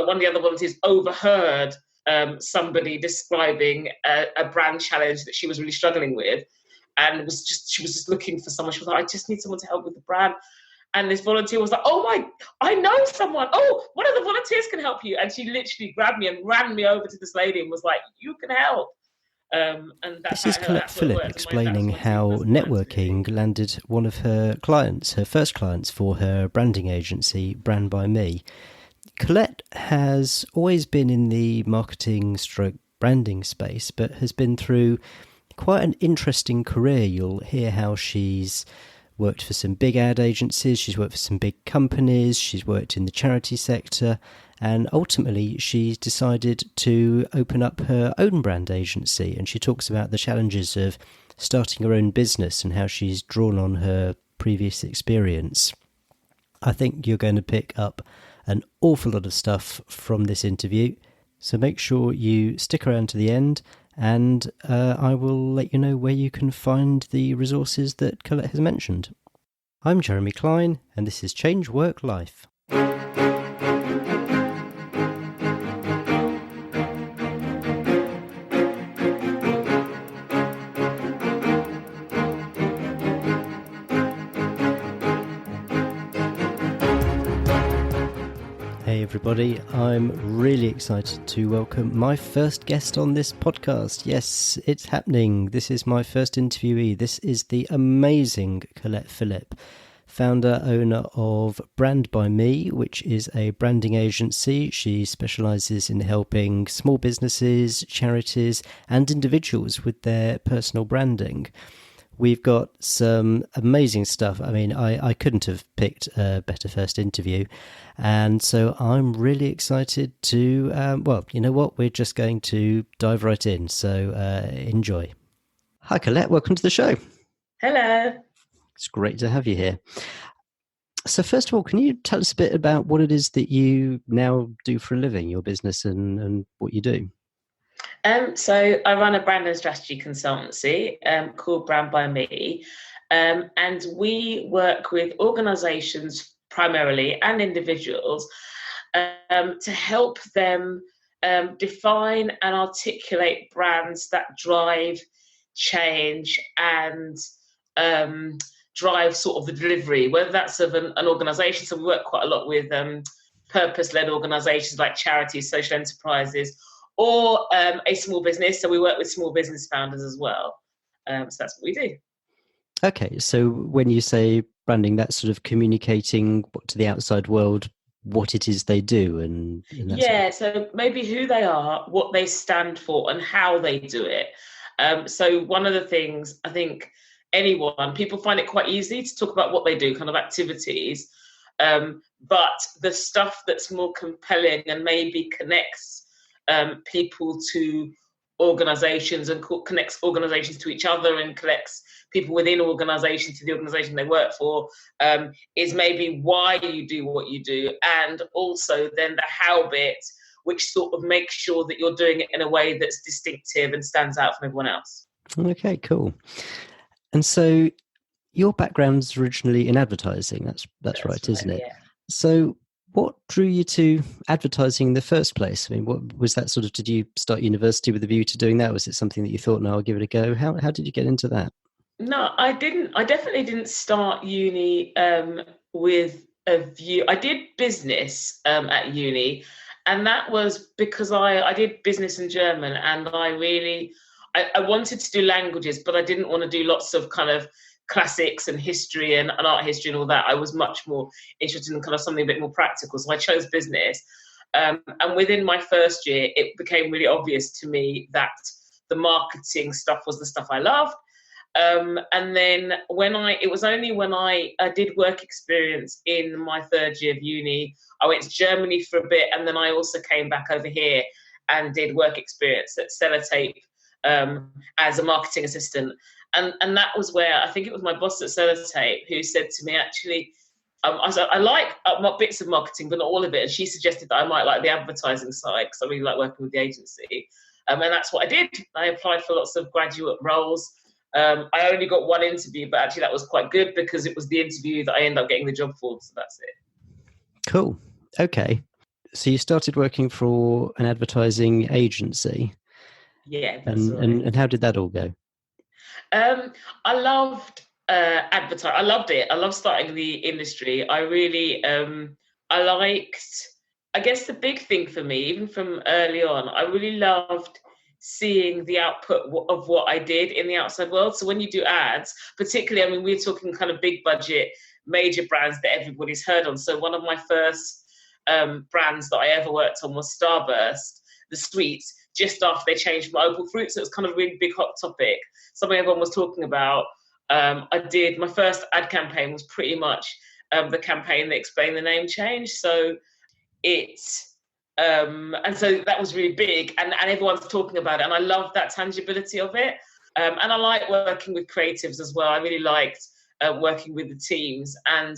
one of the other volunteers overheard somebody describing a brand challenge that she was really struggling with, and she was just looking for someone. She was like, I just need someone to help with the brand. And this volunteer was like, I know someone. Oh, one of the volunteers can help you. And she literally grabbed me and ran me over to this lady and was like, you can help. This is Collette Philip explaining how networking landed one of her clients, her first clients for her branding agency, Brand by Me. Collette has always been in the marketing stroke branding space, but has been through quite an interesting career. You'll hear how she's worked for some big ad agencies, she's worked for some big companies, she's worked in the charity sector, and ultimately she decided to open up her own brand agency. And she talks about the challenges of starting her own business and how she's drawn on her previous experience. I think you're going to pick up an awful lot of stuff from this interview, so make sure you stick around to the end, and I will let you know where you can find the resources that Collette has mentioned. I'm Jeremy Klein, and this is Change Work Life. Hey everybody, I'm really excited to welcome my first guest on this podcast. Yes, it's happening. This is my first interviewee. This is the amazing Collette Philip, founder, owner of Brand by Me, which is a branding agency. She specialises in helping small businesses, charities and individuals with their personal branding. We've got some amazing stuff. I mean, I couldn't have picked a better first interview. And so I'm really excited to, well, you know what? We're just going to dive right in. So enjoy. Hi, Collette. Welcome to the show. Hello. It's great to have you here. So first of all, can you tell us a bit about what it is that you now do for a living, your business and what you do? So I run a brand and strategy consultancy called Brand by Me, and we work with organisations primarily and individuals to help them define and articulate brands that drive change and drive sort of the delivery, whether that's of an organisation. So we work quite a lot with purpose-led organisations like charities, social enterprises, or a small business. So we work with small business founders as well. So that's what we do. Okay, so when you say branding, that's sort of communicating to the outside world what it is they do, and yeah, so maybe who they are, what they stand for, and how they do it. So one of the things I think people find it quite easy to talk about what they do, kind of activities, but the stuff that's more compelling and maybe connects people to organizations and connects organizations to each other and collects people within organizations to the organization they work for is maybe why you do what you do, and also then the how bit, which sort of makes sure that you're doing it in a way that's distinctive and stands out from everyone else. Okay, cool. And so your background's originally in advertising. That's right, isn't it? Yeah. So what drew you to advertising in the first place? I mean, what was that sort of, did you start university with a view to doing that? Was it something that you thought, no, I'll give it a go? How did you get into that? No, I didn't. I definitely didn't start uni with a view. I did business at uni, and that was because I did business in German, and I wanted to do languages, but I didn't want to do lots of kind of classics and history and art history and all that. I was much more interested in kind of something a bit more practical. So I chose business. And within my first year, it became really obvious to me that the marketing stuff was the stuff I loved. And then it was only when I did work experience in my third year of uni, I went to Germany for a bit, and then I also came back over here and did work experience at Sellotape as a marketing assistant. And that was where I think it was my boss at Sellotape who said to me, actually, I like bits of marketing, but not all of it. And she suggested that I might like the advertising side because I really like working with the agency. And that's what I did. I applied for lots of graduate roles. I only got one interview, but actually that was quite good because it was the interview that I ended up getting the job for. So that's it. Cool. Okay. So you started working for an advertising agency. Yeah, that's right. And how did that all go? I loved advertising. I loved it. I loved starting the industry. I really, I liked. I guess the big thing for me, even from early on, I really loved seeing the output of what I did in the outside world. So when you do ads, particularly, I mean, we're talking kind of big budget, major brands that everybody's heard on. So one of my first brands that I ever worked on was Starburst, the sweets, just after they changed from Opal Fruit. So it was kind of a really big hot topic, something everyone was talking about. I did, my first ad campaign was pretty much the campaign that explained the name change. So it's, and so that was really big, and everyone's talking about it. And I love that tangibility of it. And I like working with creatives as well. I really liked working with the teams. And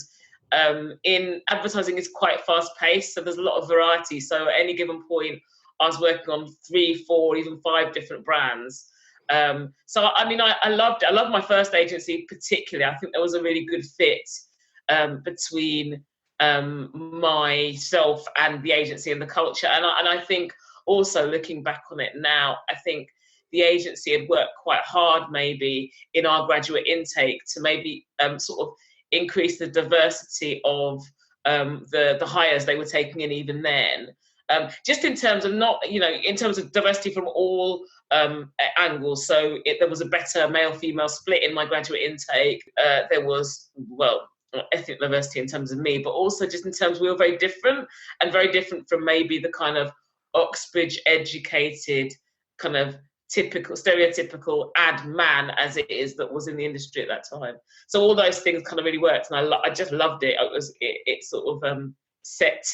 in advertising, it's quite fast paced. So there's a lot of variety. So at any given point, I was working on 3, 4, even 5 different brands. So I mean, I loved it. I loved my first agency particularly. I think there was a really good fit between myself and the agency and the culture. And I think also looking back on it now, I think the agency had worked quite hard maybe in our graduate intake to maybe sort of increase the diversity of the hires they were taking in even then. Just in terms of in terms of diversity from all angles. So there was a better male-female split in my graduate intake. There was, ethnic diversity in terms of me, but also just in terms we were very different, and very different from maybe the kind of Oxbridge educated kind of stereotypical ad man as it is that was in the industry at that time. So all those things kind of really worked, and I just loved it. It sort of set,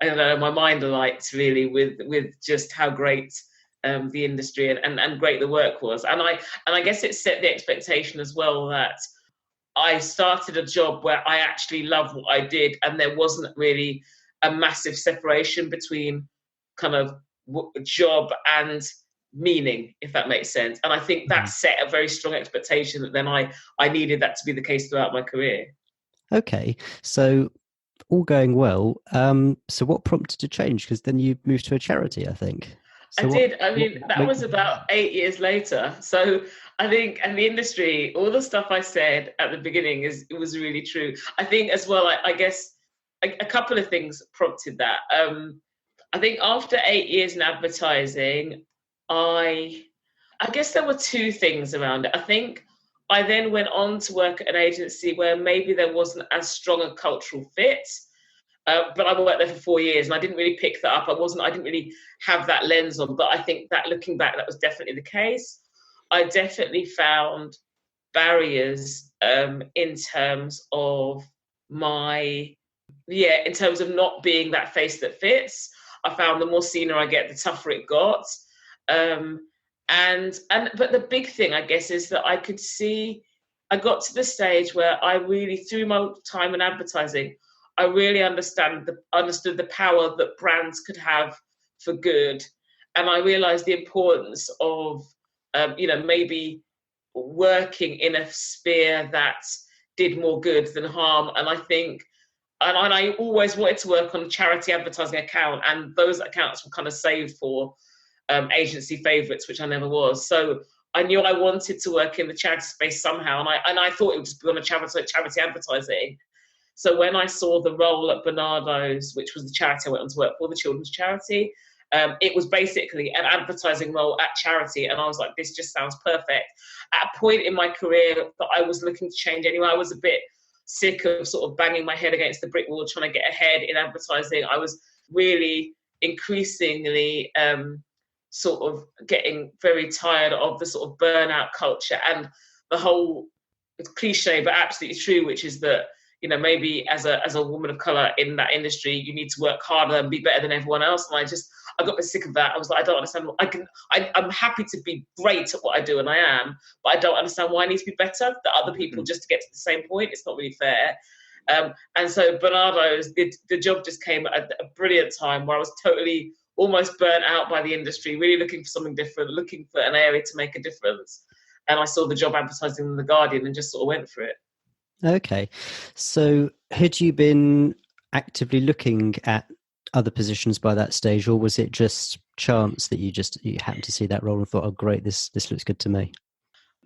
I don't know, my mind alight really with just how great the industry and great the work was. And I guess it set the expectation as well that I started a job where I actually loved what I did, and there wasn't really a massive separation between kind of job and meaning, if that makes sense. And I think that set a very strong expectation that then I needed that to be the case throughout my career. Okay, so all going well. So what prompted a change? Because then you moved to a charity, I think. So I did. I mean, that was about 8 years later. So I think, and the industry, all the stuff I said at the beginning it was really true. I think as well, I guess a couple of things prompted that. I think after 8 years in advertising, I guess there were 2 things around it. I think I then went on to work at an agency where maybe there wasn't as strong a cultural fit. But I worked there for 4 years, and I didn't really pick that up. I didn't really have that lens on, but I think that looking back, that was definitely the case. I definitely found barriers in terms of in terms of not being that face that fits. I found the more senior I get, the tougher it got. But the big thing, I guess, is that I got to the stage where I really, through my time in advertising, I really understood the power that brands could have for good. And I realized the importance of, maybe working in a sphere that did more good than harm. And I think, and I always wanted to work on a charity advertising account, and those accounts were kind of saved for agency favorites, which I never was. So I knew I wanted to work in the charity space somehow. And I thought it would just be on a charity advertising. So when I saw the role at Bernardo's, which was the charity I went on to work for, the children's charity, it was basically an advertising role at charity. And I was like, this just sounds perfect. At a point in my career that I was looking to change anyway, I was a bit sick of sort of banging my head against the brick wall, trying to get ahead in advertising. I was really increasingly sort of getting very tired of the sort of burnout culture and the whole, it's cliche, but absolutely true, which is that, maybe as a woman of color in that industry, you need to work harder and be better than everyone else. And I got a bit sick of that. I was like, I don't understand. I'm happy to be great at what I do, and I am, but I don't understand why I need to be better than other people just to get to the same point. It's not really fair. And so Bernardo's, the job just came at a brilliant time where I was totally almost burnt out by the industry, really looking for something different, looking for an area to make a difference. And I saw the job advertising in The Guardian and just sort of went for it. Okay. So had you been actively looking at other positions by that stage, or was it just chance that you happened to see that role and thought, oh great, this looks good to me?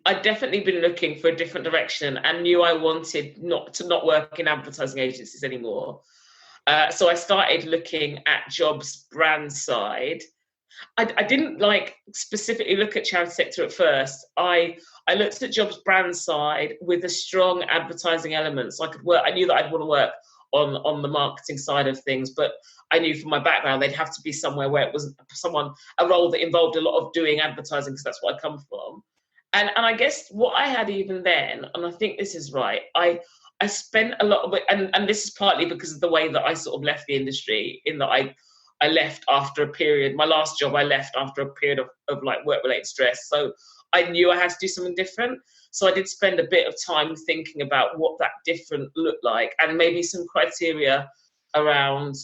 I'd definitely been looking for a different direction and knew I wanted not work in advertising agencies anymore. So I started looking at jobs brand side. I didn't like specifically look at charity sector at first. I looked at jobs brand side with a strong advertising element. So I could work. I knew that I'd want to work on the marketing side of things, but I knew from my background they'd have to be somewhere where it was a role that involved a lot of doing advertising, because that's what I come from. And I guess what I had even then, and I think this is right, I spent a lot of it, and this is partly because of the way that I sort of left the industry, in that I left after a period. My last job I left after a period of like work-related stress. So I knew I had to do something different. So I did spend a bit of time thinking about what that different looked like, and maybe some criteria around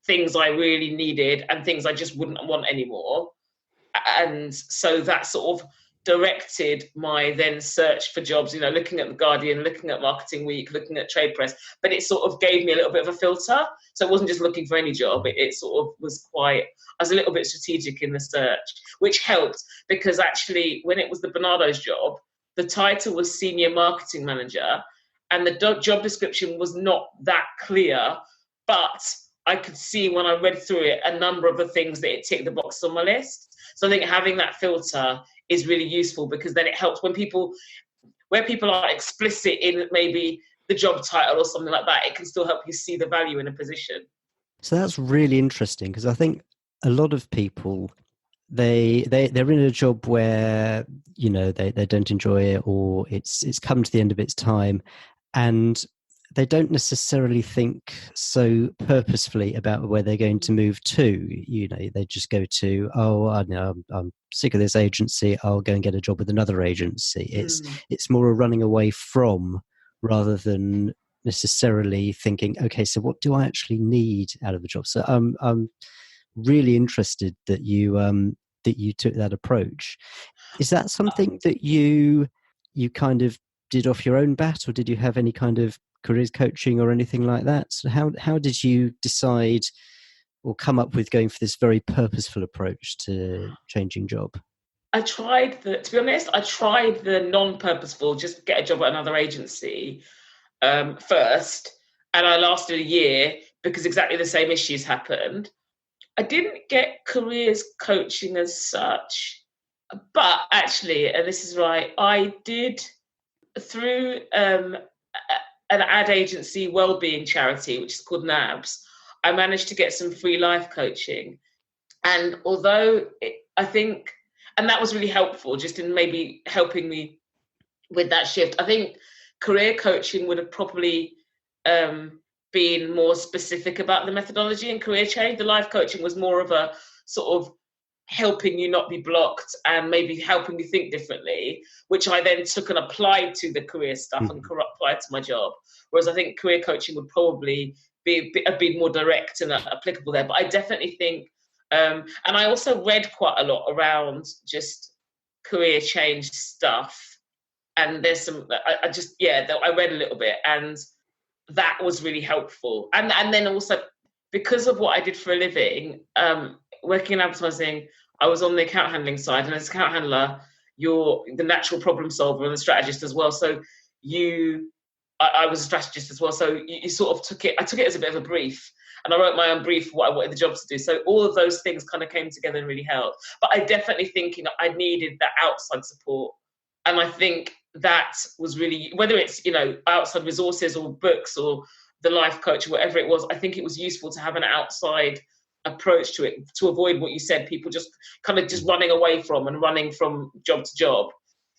things I really needed and things I just wouldn't want anymore. And so that sort of directed my then search for jobs, looking at The Guardian, looking at Marketing Week, looking at Trade Press, but it sort of gave me a little bit of a filter. So it wasn't just looking for any job, it sort of was I was a little bit strategic in the search, which helped, because actually when it was the Bernardo's job, the title was Senior Marketing Manager, and the job description was not that clear, but I could see when I read through it a number of the things that it ticked the boxes on my list. So I think having that filter is really useful, because then it helps where people are explicit in maybe the job title or something like that, it can still help you see the value in a position. So that's really interesting, because I think a lot of people, they're in a job where they don't enjoy it, or it's come to the end of its time, and they don't necessarily think so purposefully about where they're going to move to. They just go to, oh, I know, I'm sick of this agency, I'll go and get a job with another agency. It's more a running away from, rather than necessarily thinking, okay, so what do I actually need out of the job? So I'm really interested that you took that approach. Is that something that you kind of did off your own bat, or did you have any kind of careers coaching or anything like that? So how did you decide or come up with going for this very purposeful approach to changing job? To be honest, I tried the non-purposeful, just get a job at another agency first, and I lasted a year because exactly the same issues happened. I didn't get careers coaching as such, but actually, and this is right, I did through an ad agency wellbeing charity, which is called NABS. I managed to get some free life coaching. And although I think, and that was really helpful just in maybe helping me with that shift. I think career coaching would have probably been more specific about the methodology and career change. The life coaching was more of a sort of helping you not be blocked and maybe helping you think differently, which I then took and applied to the career stuff and applied to my job. Whereas I think career coaching would probably be a bit more direct and applicable there. But I definitely think, and I also read quite a lot around just career change stuff. And there's some, I read a little bit, and that was really helpful. And then also, because of what I did for a living, working in advertising, I was on the account handling side, and as account handler, you're the natural problem solver and the strategist as well. So I was a strategist as well. So you sort of I took it as a bit of a brief, and I wrote my own brief for what I wanted the job to do. So all of those things kind of came together and really helped. But I definitely thinking I needed that outside support. And I think that was really, whether it's, outside resources or books or the life coach or whatever it was, I think it was useful to have an outside approach to it, to avoid what you said, people just kind of just running away from and running from job to job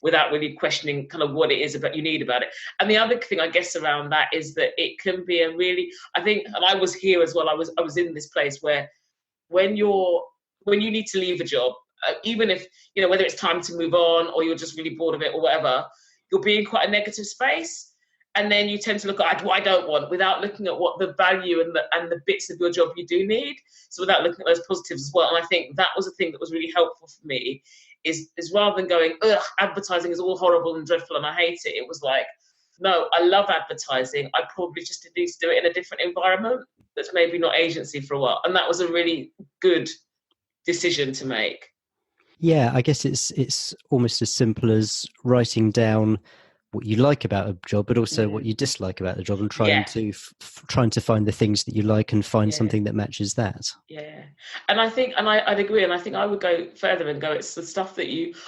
without really questioning kind of what it is about you need about it. And the other thing I guess around that is that it can be a really, I think, and I was here as well, I was in this place where when you need to leave a job, even if, whether it's time to move on or you're just really bored of it or whatever, you'll be in quite a negative space. And then you tend to look at what I don't want without looking at what the value and the bits of your job you do need. So without looking at those positives as well. And I think that was a thing that was really helpful for me is rather than going, advertising is all horrible and dreadful and I hate it. It was like, no, I love advertising. I probably just need to do it in a different environment. that's maybe not agency for a while. And that was a really good decision to make. Yeah, I guess it's almost as simple as writing down what you like about a job, but also what you dislike about the job, and trying to find the things that you like and find something that matches that. Yeah, and I think, and I'd agree, and I think I would go further and go, it's the stuff that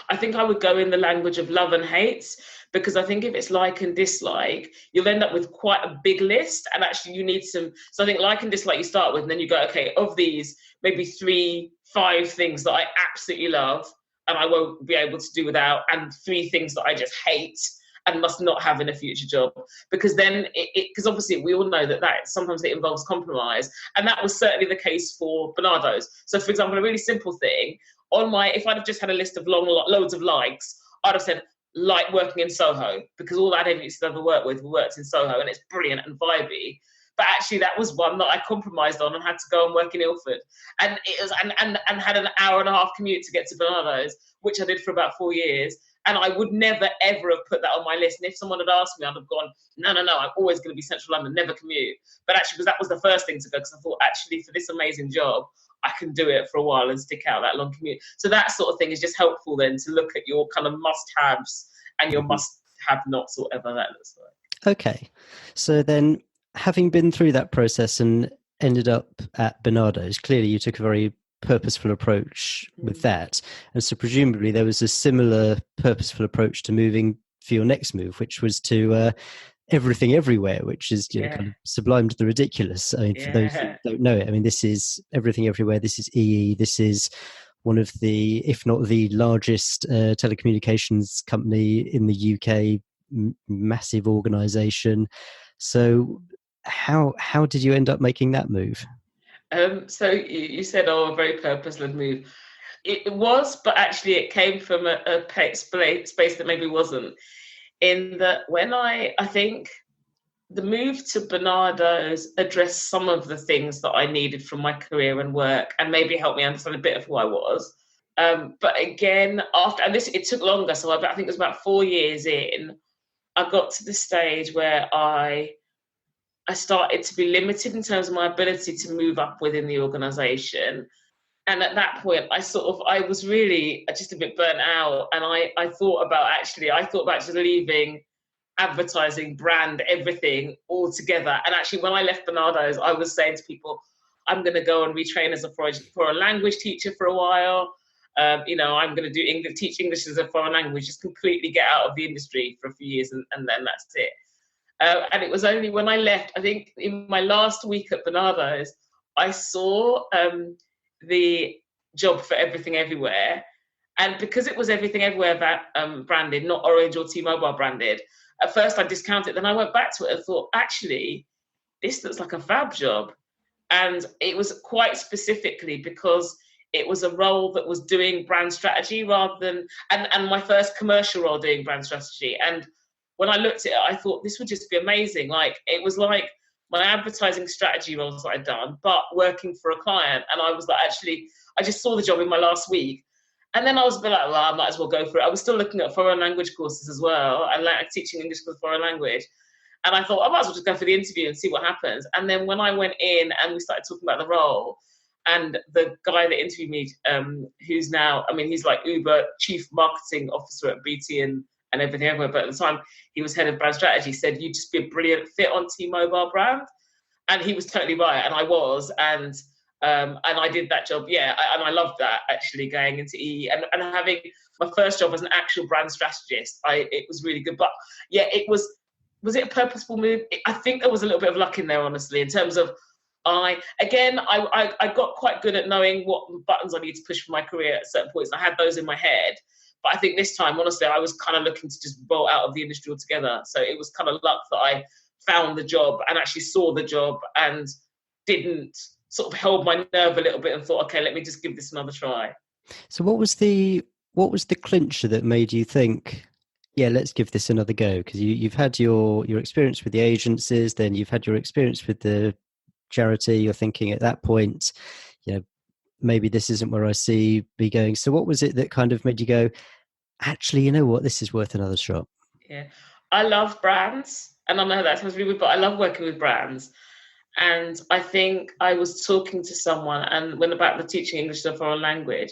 I think I would go in the language of love and hate, because I think if it's like and dislike, you'll end up with quite a big list, and actually you need some, so I think like and dislike you start with, and then you go, okay, of these, maybe 3, 5 things that I absolutely love, and I won't be able to do without, and 3 things that I just hate and must not have in a future job, because then because obviously we all know that sometimes it involves compromise, and that was certainly the case for Bernardo's. So for example, a really simple thing if I'd have just had a list of loads of likes, I'd have said like working in Soho, because all that agencies I've ever worked with worked in Soho, and it's brilliant and vibey. But actually that was one that I compromised on and had to go and work in Ilford, and it was and had an hour and a half commute to get to Bernardo's, which I did for about 4 years. And I would never, ever have put that on my list. And if someone had asked me, I'd have gone, no, I'm always going to be Central London, never commute. But actually, because that was the first thing to go, because I thought, actually, for this amazing job, I can do it for a while and stick out that long commute. So that sort of thing is just helpful then to look at your kind of must-haves and your must-have-nots, whatever that looks like. Okay. So then, having been through that process and ended up at Bernardo's, clearly you took a very purposeful approach with that, and so presumably there was a similar purposeful approach to moving for your next move, which was to everything everywhere, which is kind of sublimed the ridiculous. I mean, for those who don't know it, I mean, this is everything everywhere. This is EE. This is one of the, if not the largest telecommunications company in the UK, massive organisation. So how did you end up making that move? So you said, a very purposeless move. It was, but actually it came from a space that maybe wasn't. In that when I think the move to Bernardo's addressed some of the things that I needed from my career and work, and maybe helped me understand a bit of who I was. But again, it took longer. So I think it was about 4 years in, I got to the stage where I started to be limited in terms of my ability to move up within the organisation. And at that point, I was really just a bit burnt out. And I thought about just leaving advertising, brand, everything all together. And actually, when I left Bernardo's, I was saying to people, I'm going to go and retrain as a foreign language teacher for a while. I'm going to teach English as a foreign language, just completely get out of the industry for a few years, and then that's it. And it was only when I left, I think in my last week at Bernardo's, I saw the job for Everything Everywhere. And because it was Everything Everywhere branded, not Orange or T-Mobile branded, at first I discounted it. Then I went back to it and thought, actually, this looks like a fab job. And it was quite specifically because it was a role that was doing brand strategy rather than, and my first commercial role doing brand strategy. And when I looked at it, I thought this would just be amazing. Like, it was like my advertising strategy roles that I'd done, but working for a client. And I was like, actually, I just saw the job in my last week. And then I was a bit like, well, I might as well go for it. I was still looking at foreign language courses as well, and like teaching English for foreign language. And I thought, I might as well just go for the interview and see what happens. And then when I went in and we started talking about the role, and the guy that interviewed me, who's now, he's like Uber chief marketing officer at BT and Everything Everywhere, but at the time he was head of brand strategy, said, you'd just be a brilliant fit on T-Mobile brand. And he was totally right, and I was, and I did that job, and I loved that, actually, going into EE and having my first job as an actual brand strategist. It was really good, but it was it a purposeful move? I think there was a little bit of luck in there, honestly, in terms of I got quite good at knowing what buttons I need to push for my career at certain points. I had those in my head. But I think this time, honestly, I was kind of looking to just roll out of the industry altogether. So it was kind of luck that I found the job and actually saw the job and didn't sort of held my nerve a little bit and thought, okay, let me just give this another try. So what was the clincher that made you think, yeah, let's give this another go? Because you've had your experience with the agencies, then you've had your experience with the charity. You're thinking at that point, maybe this isn't where I see me going. So what was it that kind of made you go, actually, you know what, this is worth another shot? Yeah, I love brands, and I know that sounds really weird, but I love working with brands. And I think I was talking to someone and when about the teaching English as a foreign language,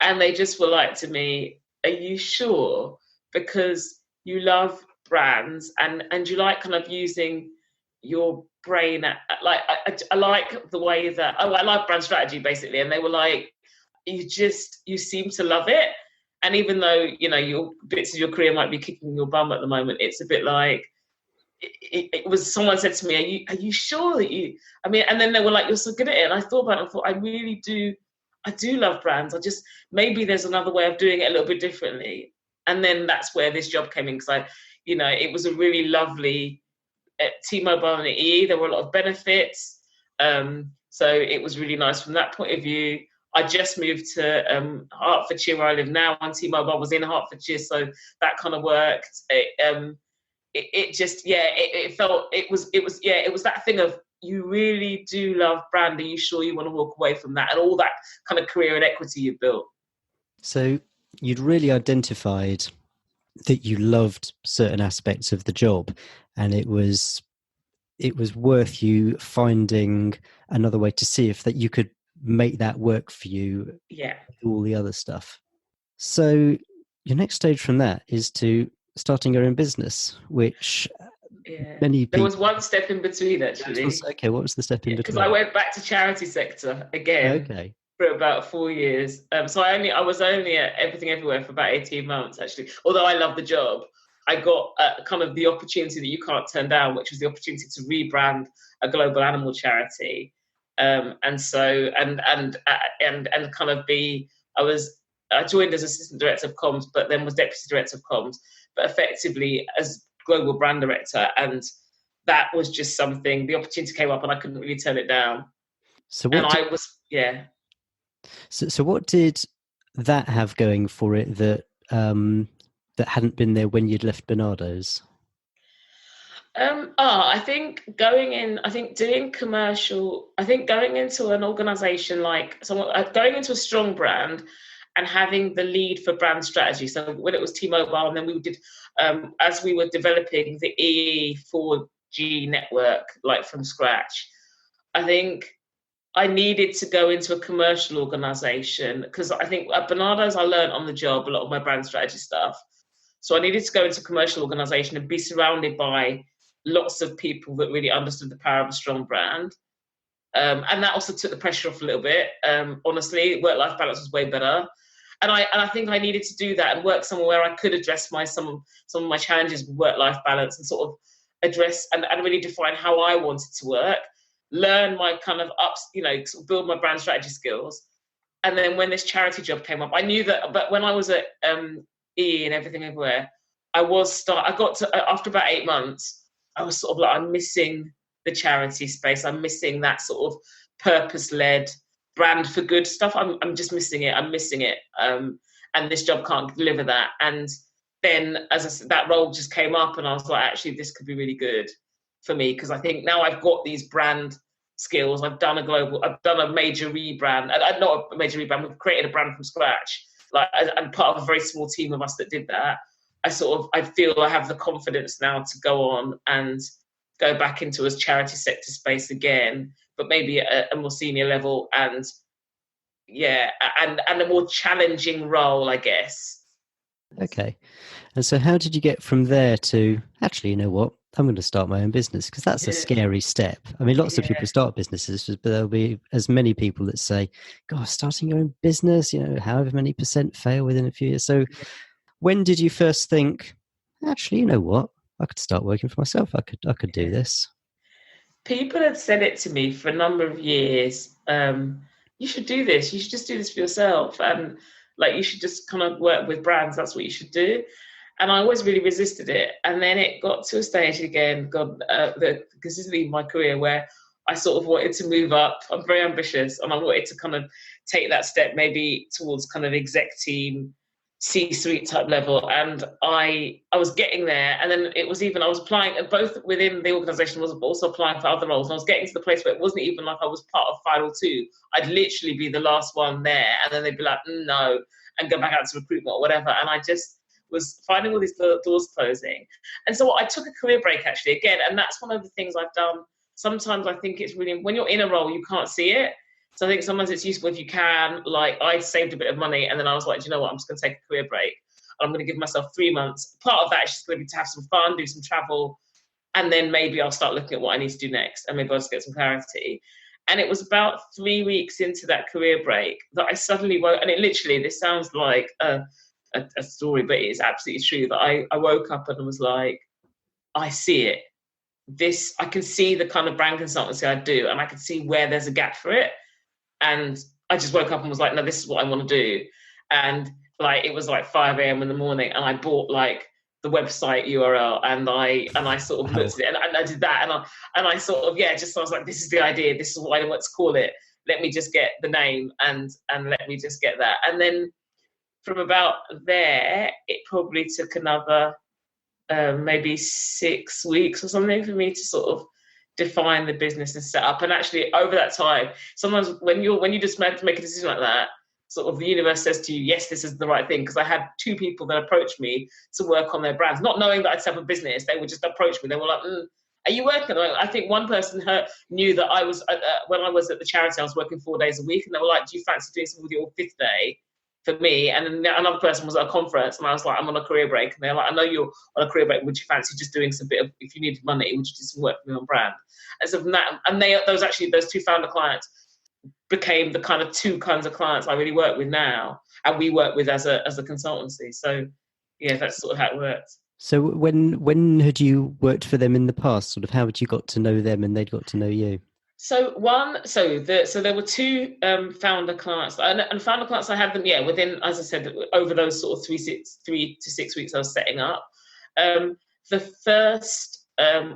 and they just were like to me, "Are you sure? Because you love brands and you like kind of using your brain. I like the way that I like brand strategy basically." And they were like, you seem to love it. And even though your bits of your career might be kicking your bum at the moment, it's a bit like it was. Someone said to me, "Are you sure that you?" I mean, and then they were like, "You're so good at it." And I thought about it and thought, I really do. I do love brands. I just maybe there's another way of doing it a little bit differently. And then that's where this job came in because it was a really lovely at T-Mobile and EE. There were a lot of benefits, so it was really nice from that point of view. I just moved to Hertfordshire, where I live now, and T-Mobile was in Hertfordshire, so that kind of worked. It was that thing of you really do love brand. Are you sure you want to walk away from that and all that kind of career and equity you've built? So you'd really identified that you loved certain aspects of the job, and it was worth you finding another way to see if that you could make that work for you. Yeah. All the other stuff. So your next stage from that is to starting your own business, which many people... There was one step in between, actually. What was the step in between? Because I went back to charity sector again. Okay. For about 4 years. So I was only at Everything Everywhere for about 18 months, actually. Although I love the job, I got kind of the opportunity that you can't turn down, which was the opportunity to rebrand a global animal charity. And kind of I joined as assistant director of comms, but then was deputy director of comms, but effectively as global brand director. And that was just something, the opportunity came up and I couldn't really turn it down. So what did that have going for it that hadn't been there when you'd left Bernardo's? I think doing commercial, I think going into an organization going into a strong brand and having the lead for brand strategy. So when it was T-Mobile, and then we did, as we were developing the EE 4G network, from scratch, I think I needed to go into a commercial organization because I think at Bernardo's I learned on the job a lot of my brand strategy stuff. So I needed to go into a commercial organization and be surrounded by lots of people that really understood the power of a strong brand. And that also took the pressure off a little bit. Honestly, work-life balance was way better. And I think I needed to do that and work somewhere where I could address some of my challenges with work-life balance and sort of address and really define how I wanted to work. Learn my kind of sort of build my brand strategy skills. And then when this charity job came up, I knew that, but when I was at EE and Everything Everywhere, after about 8 months, I was sort of like, I'm missing the charity space. I'm missing that sort of purpose-led brand for good stuff. I'm just missing it. I'm missing it. And this job can't deliver that. And then, as I said, that role just came up and I was like, actually, this could be really good for me because I think now I've got these brand skills. I've done a major rebrand, and not a major rebrand. We've created a brand from scratch. I'm part of a very small team of us that did that. I feel I have the confidence now to go on and go back into a charity sector space again, but maybe at a more senior level and a more challenging role, I guess. Okay. And so how did you get from there to, actually, you know what, I'm going to start my own business? Because that's a scary step. I mean, lots of people start businesses, but there'll be as many people that say, gosh, starting your own business, however many % fail within a few years. So when did you first think, actually, you know what, I could start working for myself. I could do this. People had said it to me for a number of years. You should do this. You should just do this for yourself. And you should just kind of work with brands. That's what you should do. And I always really resisted it. And then it got to a stage again, consistently in my career, where I sort of wanted to move up. I'm very ambitious, and I wanted to kind of take that step maybe towards kind of exec team, C-suite type level. And I was getting there. And then I was applying both within the organization, was also applying for other roles. And I was getting to the place where it wasn't even like I was part of final two. I'd literally be the last one there. And then they'd be like, no, and go back out to recruitment or whatever. And I just was finding all these doors closing. And so I took a career break, actually, again. And that's one of the things I've done sometimes I think it's really, when you're in a role, you can't see it. So I think sometimes it's useful if you can, like I saved a bit of money and then I was like, do you know what, I'm just going to take a career break. I'm going to give myself 3 months. Part of that is just going to be to have some fun, do some travel, and then maybe I'll start looking at what I need to do next, and maybe I'll just get some clarity. And it was about 3 weeks into that career break that I suddenly woke, and it literally, this sounds like a story, but it's absolutely true, that I woke up and was like, I see it. I can see the kind of brand consultancy I do, and I can see where there's a gap for it. And I just woke up and was like, no, this is what I want to do. And like, it was like 5 a.m. in the morning, and I bought like the website URL, and I sort of looked at it, and I did that, and I sort of, I was like, this is the idea, this is what I want to call it. Let me just get the name and let me just get that. And then from about there, it probably took another maybe 6 weeks or something for me to sort of define the business and set up. And actually, over that time, sometimes when you just make a decision like that, sort of the universe says to you, yes, this is the right thing. Because I had 2 people that approached me to work on their brands, not knowing that I'd set up a business. They would just approach me. They were like, are you working? I think one person knew that I was, when I was at the charity, I was working 4 days a week. And they were like, do you fancy doing something with your 5th day for me? And then another person was at a conference, and I was like, I'm on a career break. And they're like, I know you're on a career break. Would you fancy just doing some bit of, if you needed money, would you do some work for me on brand? And so from that, and those 2 founder clients became the kind of 2 kinds of clients I really work with now, and we work with as a consultancy. So yeah, that's sort of how it works. So when had you worked for them in the past? Sort of how had you got to know them and they'd got to know you? So there were 2 founder clients, and founder clients I had them within, as I said, over those sort of 3 to 6 weeks I was setting up. The first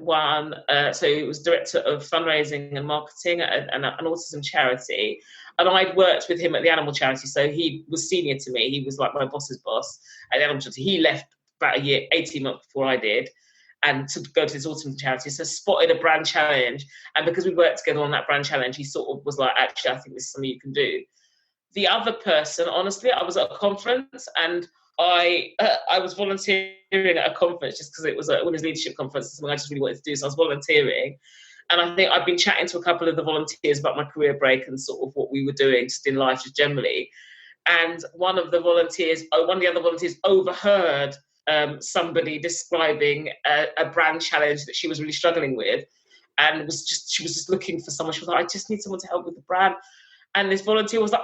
one, so it was director of fundraising and marketing at an autism charity, and I'd worked with him at the animal charity, so he was senior to me. He was like my boss's boss at the animal charity. He left about 18 months before I did, and to go to this autism charity, so spotted a brand challenge, and because we worked together on that brand challenge, he sort of was like, actually, I think this is something you can do. The other person, honestly, I was at a conference, and I was volunteering at a conference just because it was a women's leadership conference, something I just really wanted to do. So I was volunteering, and I think I've been chatting to a couple of the volunteers about my career break and sort of what we were doing just in life, just generally. And one of the other volunteers overheard somebody describing a brand challenge that she was really struggling with, and she was just looking for someone. She was like, I just need someone to help with the brand. And this volunteer was like,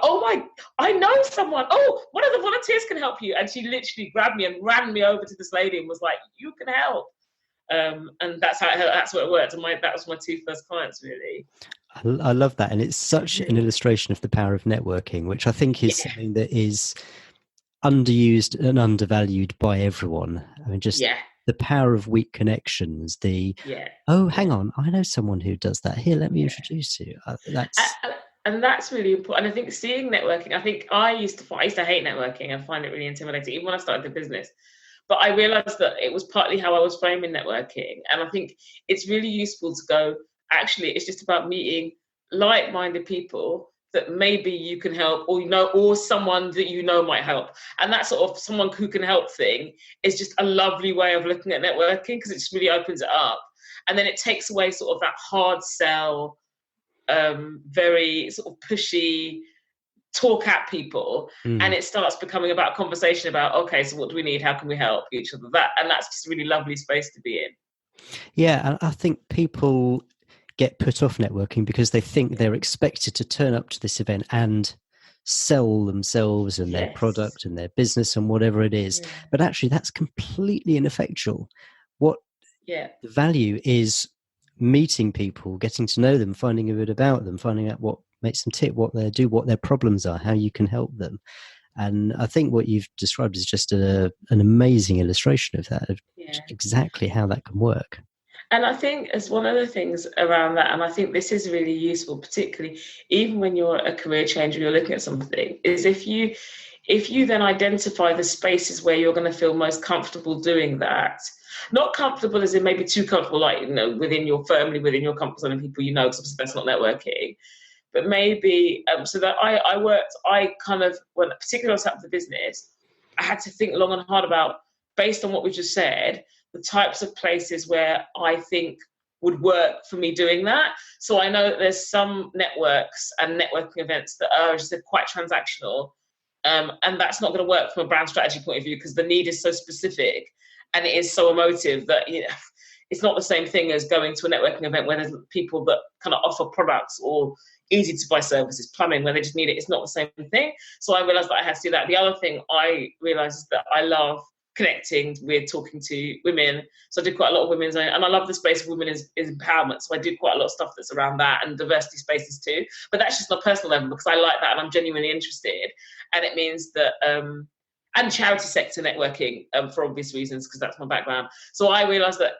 I know someone. Oh, one of the volunteers can help you. And she literally grabbed me and ran me over to this lady and was like, you can help. And that's what it worked. And that was my 2 first clients, really. I love that. And it's such an illustration of the power of networking, which I think is something that is underused and undervalued by everyone. I mean, just the power of weak connections, hang on, I know someone who does that. Here, let me introduce you. And that's really important. And I think seeing networking, I used to hate networking and find it really intimidating, even when I started the business. But I realized that it was partly how I was framing networking. And I think it's really useful to go, actually, it's just about meeting like-minded people that maybe you can help, or someone that you know might help. And that sort of someone who can help thing is just a lovely way of looking at networking, because it just really opens it up. And then it takes away sort of that hard sell, very sort of pushy talk at people, and it starts becoming about a conversation about, okay, so what do we need, how can we help each other, and that's just a really lovely space to be in. And I think people get put off networking because they think they're expected to turn up to this event and sell themselves and their product and their business and whatever it is, but actually that's completely ineffectual. What the value is meeting people, getting to know them, finding a bit about them, finding out what makes them tick, what they do, what their problems are, how you can help them. And I think what you've described is just an amazing illustration of that, of exactly how that can work. And I think as one of the things around that, and I think this is really useful, particularly even when you're a career changer, you're looking at something, is if you then identify the spaces where you're going to feel most comfortable doing that. Not comfortable as in maybe too comfortable, like, within your family, within your comfort zone and people you know, because obviously that's not networking. But maybe, so that particularly when I set up the business, I had to think long and hard about, based on what we just said, the types of places where I think would work for me doing that. So I know that there's some networks and networking events that are just quite transactional. And that's not going to work from a brand strategy point of view because the need is so specific and it is so emotive that it's not the same thing as going to a networking event where there's people that kind of offer products or easy to buy services, plumbing, where they just need it. It's not the same thing. So I realized that I had to do that. The other thing I realized is that I love connecting with talking to women. So I did quite a lot of women's, and I love the space of women is empowerment. So I did quite a lot of stuff that's around that and diversity spaces too. But that's just on a personal level because I like that and I'm genuinely interested. And it means that, and charity sector networking for obvious reasons, because that's my background. So I realized that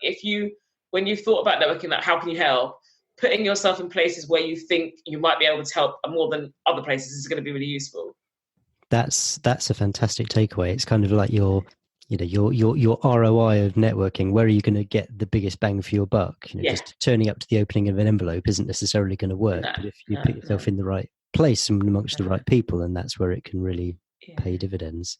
when you thought about networking, that how can you help? Putting yourself in places where you think you might be able to help more than other places is going to be really useful. That's a fantastic takeaway. It's kind of like your ROI of networking. Where are you going to get the biggest bang for your buck? Just turning up to the opening of an envelope isn't necessarily going to work. But if you put yourself in the right place and amongst the right people, then that's where it can really pay dividends.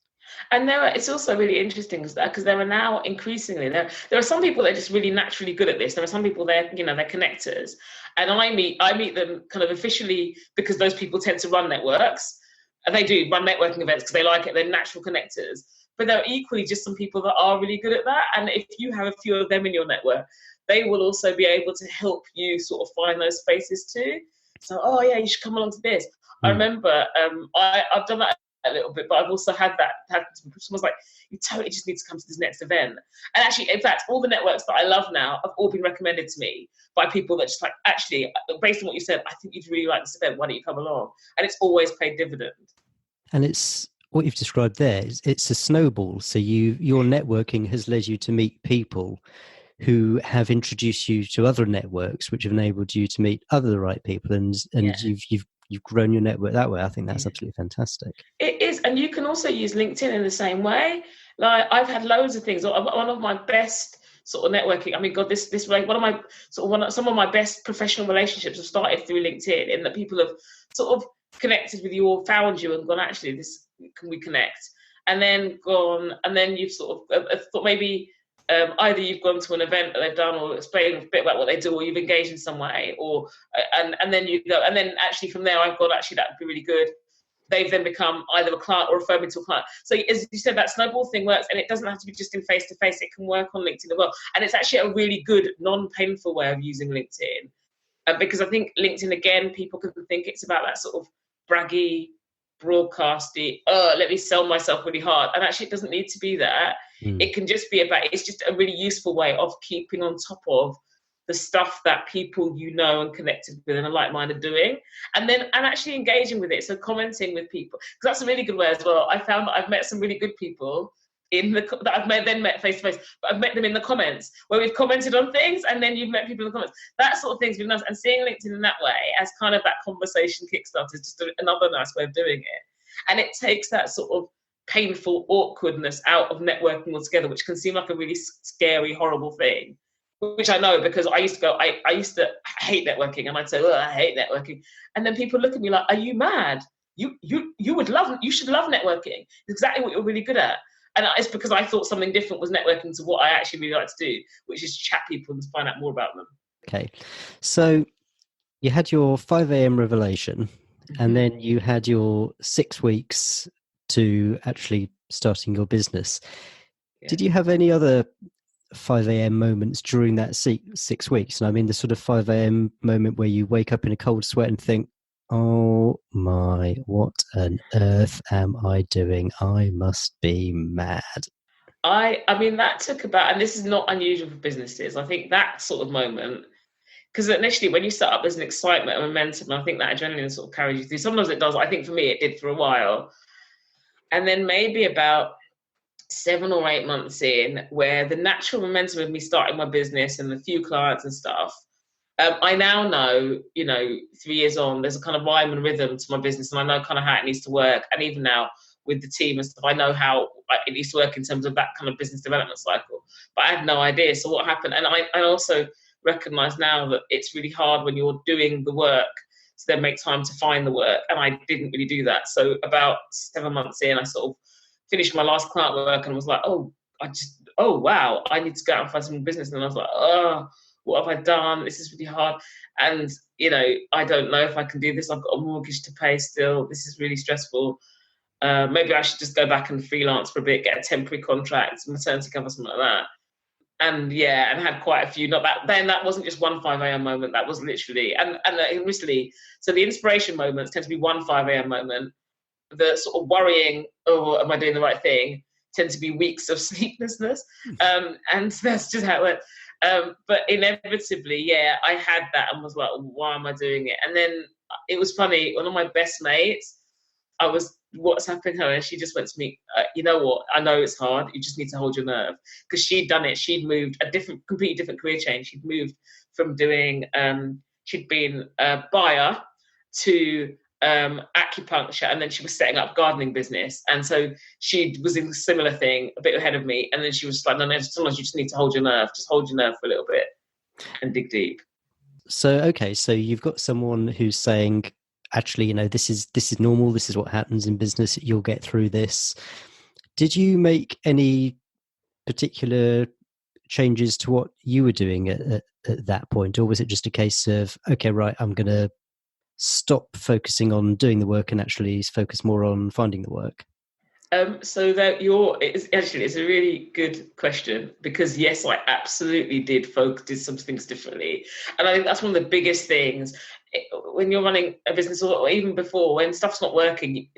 And it's also really interesting because there are now increasingly there are some people that are just really naturally good at this. There are some people they're connectors, and I meet them kind of officially because those people tend to run networks, and they do run networking events because they like it. They're natural connectors, but there are equally just some people that are really good at that. And if you have a few of them in your network, they will also be able to help you sort of find those spaces too. So, you should come along to this. I remember I've done that a little bit, but I've also had that someone's like, you totally just need to come to this next event. And actually, in fact, all the networks that I love now have all been recommended to me by people that just like, actually, based on what you said, I think you'd really like this event, why don't you come along? And it's always paid dividend. And it's what you've described there, it's a snowball. So your networking has led you to meet people who have introduced you to other networks, which have enabled you to meet other right people, and you've grown your network that way. I think that's absolutely fantastic. It is, and you can also use LinkedIn in the same way. Like I've had loads of things. One of my best sort of networking. I mean, God, this way, some of my best professional relationships have started through LinkedIn, in that people have sort of connected with you or found you and gone, actually, this can we connect? And then gone, and then you've sort of thought maybe. Either you've gone to an event that they've done or explained a bit about what they do, or you've engaged in some way, or and then you go, and then actually from there I've gone, actually that'd be really good. They've then become either a client or referred me to a client. So as you said, that snowball thing works, and it doesn't have to be just in face-to-face. It can work on LinkedIn as well, and it's actually a really good non-painful way of using LinkedIn, because I think LinkedIn, again, people can think it's about that sort of braggy, broadcasty, let me sell myself really hard, and actually it doesn't need to be that. It can just be it's just a really useful way of keeping on top of the stuff that people and connected with and are like-minded doing, and actually engaging with it. So commenting with people, because that's a really good way as well. I found that I've met some really good people that I've met face to face, but I've met them in the comments where we've commented on things, and then you've met people in the comments. That sort of thing's been nice, and seeing LinkedIn in that way as kind of that conversation kickstarter is just another nice way of doing it, and it takes that sort of painful awkwardness out of networking altogether, which can seem like a really scary, horrible thing, which I know because I used to hate networking, and I'd say, I hate networking, and then people look at me like, are you mad? You should love networking. It's exactly what you're really good at. And it's because I thought something different was networking to what I actually really like to do, which is chat people and find out more about them. Okay, so you had your 5 a.m. revelation, and then you had your 6 weeks to actually starting your business. Did you have any other 5 a.m. moments during that 6 weeks? And I mean the sort of 5 a.m. moment where you wake up in a cold sweat and think, oh my, what on earth am I doing? I must be mad. I mean, that took about, and this is not unusual for businesses, I think that sort of moment, because initially when you start up, there's an excitement and momentum, and I think that adrenaline sort of carries you through. Sometimes it does. I think for me it did for a while. And then maybe about 7 or 8 months in, where the natural momentum of me starting my business and a few clients and stuff, I now know, 3 years on, there's a kind of rhyme and rhythm to my business, and I know kind of how it needs to work. And even now with the team and stuff, I know how it needs to work in terms of that kind of business development cycle. But I had no idea. So what happened? And I also recognize now that it's really hard when you're doing the work to then make time to find the work. And I didn't really do that. So about 7 months in, I sort of finished my last client work and was like, oh wow, I need to go out and find some business. And I was like, What have I done? This is really hard. And, I don't know if I can do this. I've got a mortgage to pay still. This is really stressful. Maybe I should just go back and freelance for a bit, get a temporary contract, maternity cover, something like that. And had quite a few. Not that then that wasn't just one 5 a.m. moment. That was literally and recently. So the inspiration moments tend to be one 5 a.m. moment. The sort of worrying, oh, am I doing the right thing, tend to be weeks of sleeplessness. And that's just how it went. But inevitably, I had that and was like, why am I doing it? And then it was funny. One of my best mates, I was WhatsApping her and she just went to me, you know what, I know it's hard, you just need to hold your nerve. Because she'd done it, she'd moved completely different career change. She'd moved from doing, she'd been a buyer to acupuncture, and then she was setting up gardening business. And so she was in a similar thing, a bit ahead of me. And then she was just like, no, sometimes you just need to hold your nerve, just hold your nerve for a little bit and dig deep. So, okay, so you've got someone who's saying, actually, this is normal. This is what happens in business. You'll get through this. Did you make any particular changes to what you were doing at that point? Or was it just a case of, okay, right, I'm going to stop focusing on doing the work and actually focus more on finding the work? So that it's a really good question, because yes, I absolutely did some things differently. And I think that's one of the biggest things when you're running a business, or even before, when stuff's not working,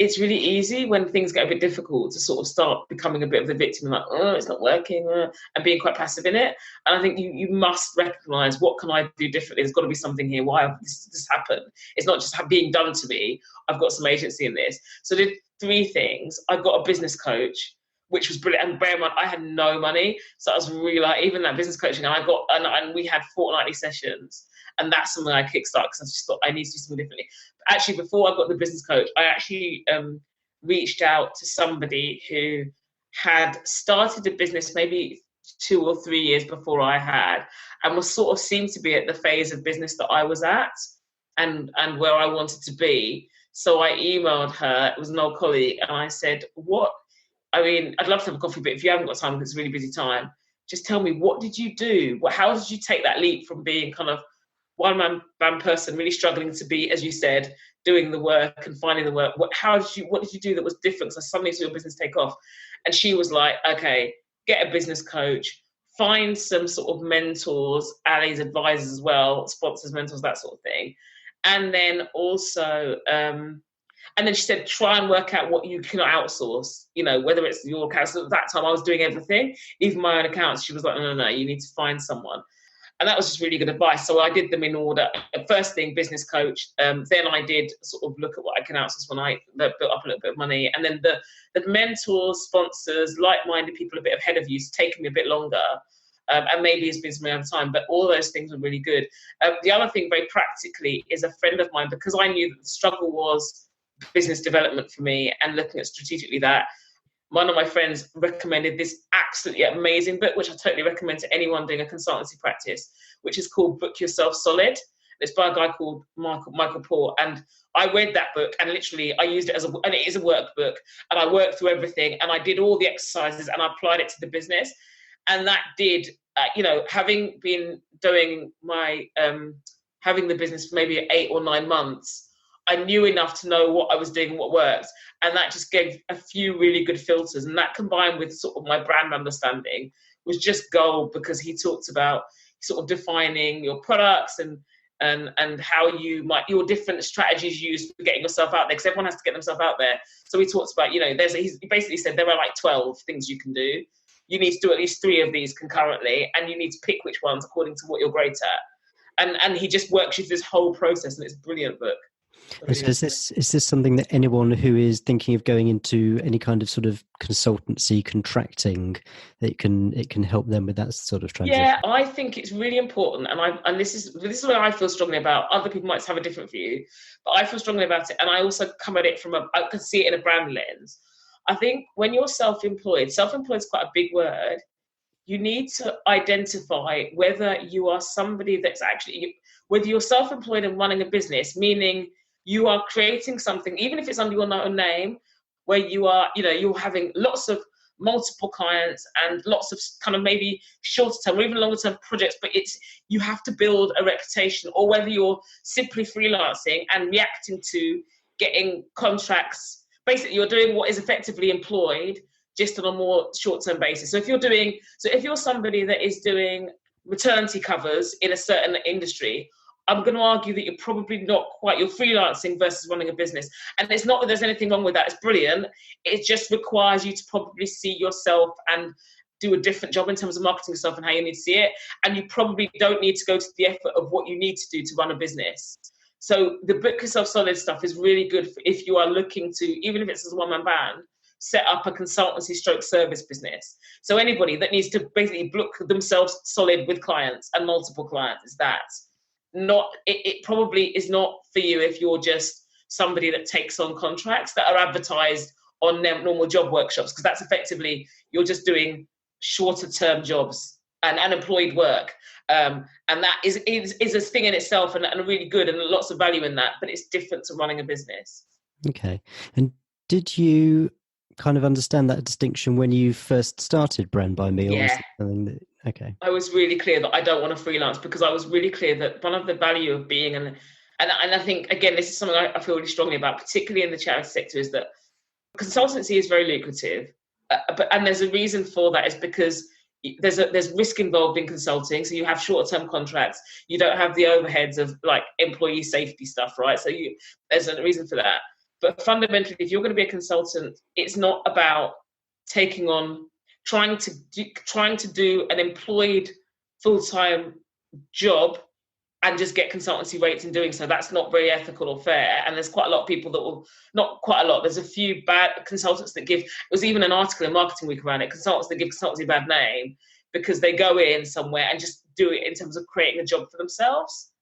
it's really easy when things get a bit difficult to sort of start becoming a bit of the victim, like, oh, it's not working, and being quite passive in it. And I think you must recognise, what can I do differently? There's got to be something here. Why this happened? It's not just being done to me. I've got some agency in this. So I did 3 things. I got a business coach, which was brilliant. And bear in mind, I had no money. So I was really like, even that business coaching, and we had fortnightly sessions. And that's something I kickstarted, because I just thought I need to do something differently. But actually, before I got the business coach, I actually reached out to somebody who had started a business maybe 2 or 3 years before I had, and was sort of seemed to be at the phase of business that I was at and where I wanted to be. So I emailed her, it was an old colleague, and I said, I'd love to have a coffee, but if you haven't got time, because it's a really busy time, just tell me, what did you do? How did you take that leap from being kind of one-man band person, really struggling to be, as you said, doing the work and finding the work? What did you do that was different? So suddenly saw your business take off. And she was like, okay, get a business coach, find some sort of mentors, allies, advisors as well, sponsors, mentors, that sort of thing. And then also, and then she said, try and work out what you can outsource, whether it's your accounts. So at that time, I was doing everything, even my own accounts. She was like, no, you need to find someone. And that was just really good advice. So I did them in order. First thing, business coach. Then I did sort of look at what I can outsource when I built up a little bit of money. And then the mentors, sponsors, like-minded people a bit ahead of you, it's taken me a bit longer. And maybe it's been some other time, but all those things were really good. The other thing, very practically, is a friend of mine, because I knew that the struggle was business development for me and looking at strategically that. One of my friends recommended this absolutely amazing book, which I totally recommend to anyone doing a consultancy practice, which is called Book Yourself Solid. It's by a guy called Michael Port. And I read that book, and literally I used it and it is a workbook, and I worked through everything, and I did all the exercises, and I applied it to the business. And that did, having been doing my, having the business for maybe 8 or 9 months, I knew enough to know what I was doing and what worked. And that just gave a few really good filters. And that, combined with sort of my brand understanding, was just gold, because he talked about sort of defining your products and how your different strategies used for getting yourself out there, because everyone has to get themselves out there. So he talks about, he basically said there are like 12 things you can do. You need to do at least 3 of these concurrently, and you need to pick which ones according to what you're great at. And he just works you through this whole process, and it's a brilliant book. So is this something that anyone who is thinking of going into any kind of sort of consultancy contracting, that it can help them with that sort of transition? Yeah, I think it's really important, and this is where I feel strongly about. Other people might have a different view, but I feel strongly about it, and I also come at it I can see it in a brand lens. I think when you're self-employed is quite a big word. You need to identify whether you are somebody that's actually, whether you're self-employed and running a business, meaning you are creating something, even if it's under your own name, where you are, you're having lots of multiple clients and lots of kind of maybe shorter term or even longer term projects, but you have to build a reputation, or whether you're simply freelancing and reacting to getting contracts. Basically, you're doing what is effectively employed, just on a more short-term basis. So if you're somebody that is doing maternity covers in a certain industry, I'm going to argue that you're probably not quite, you're freelancing versus running a business. And it's not that there's anything wrong with that. It's brilliant. It just requires you to probably see yourself and do a different job in terms of marketing yourself and how you need to see it. And you probably don't need to go to the effort of what you need to do to run a business. So the book yourself solid stuff is really good if you are looking to, even if it's as a one-man band, set up a consultancy stroke service business. So anybody that needs to basically book themselves solid with clients and multiple clients is that. It probably is not for you if you're just somebody that takes on contracts that are advertised on normal job workshops, because that's effectively, you're just doing shorter term jobs and unemployed work. And that is a thing in itself and really good and lots of value in that, but it's different to running a business. Okay. And did you kind of understand that distinction when you first started Brand by Me? Yeah. Okay. I was really clear that I don't want to freelance, because I was really clear that one of the value of being, and I think, again, this is something I feel really strongly about, particularly in the charity sector, is that consultancy is very lucrative. And there's a reason for that, is because there's risk involved in consulting. So you have shorter term contracts. You don't have the overheads of like employee safety stuff, right? So there's a reason for that. But fundamentally, if you're going to be a consultant, it's not about taking on, trying to do an employed full-time job and just get consultancy rates in doing so. That's not very ethical or fair. And there's quite a lot of people that will, not quite a lot, there's a few bad consultants that give, there was even an article in Marketing Week around it, consultants that give consultancy a bad name because they go in somewhere and just do it in terms of creating a job for themselves.